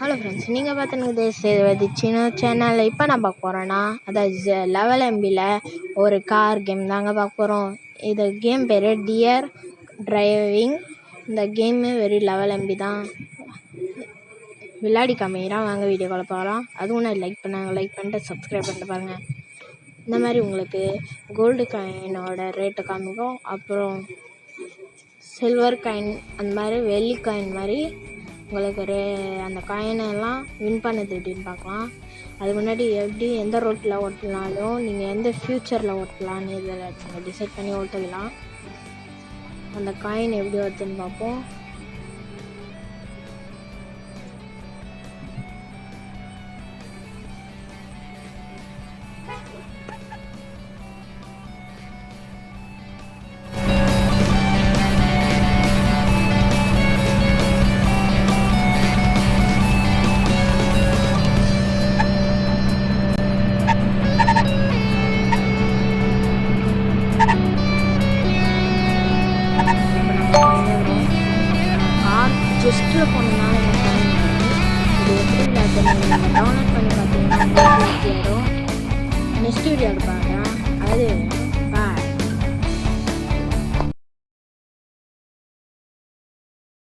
Hello friends, நீங்கள் பார்த்துன்னு சேதுபதி சின்ன சேனலில் இப்போ நான் பார்க்க போகிறேன்னா, அதாவது லெவல் எம்பியில் ஒரு கார் கேம் தாங்க பார்க்க போகிறோம். இது கேம் பேர் டியர் டிரைவிங். இந்த கேமு வெறும் லெவல் எம்பி தான். விளையாடி காமிக்கிறான், வாங்க வீடியோக்குள்ள போகலாம். அதுவும் நான் லைக் பண்ணிட்டு சப்ஸ்கிரைப் பண்ணிட்டு பாருங்கள். இந்த மாதிரி உங்களுக்கு கோல்டு காயினோட ரேட்டு காமிக்கும், அப்புறம் சில்வர் காயின் அந்த மாதிரி வெள்ளி காயின் மாதிரி உங்களுக்கு அந்த காயினெல்லாம் வின் பண்ணது எப்படின்னு பார்க்கலாம். அதுக்கு முன்னாடி எப்படி எந்த ரோட்டில் ஓட்டினாலும் நீங்கள் எந்த ஃப்யூச்சரில் ஓட்டலான்னு இதில் நீங்கள் டிசைட் பண்ணி ஓட்டிக்கலாம். அந்த காயின் எப்படி வருதுன்னு பார்ப்போம். ஜஸ்ட்டில் போனதுனால இது எப்படி டவுன்லோட் பண்ணி பார்த்தீங்கன்னா நெக்ஸ்ட் வீடியோவில் பாருங்கள். அது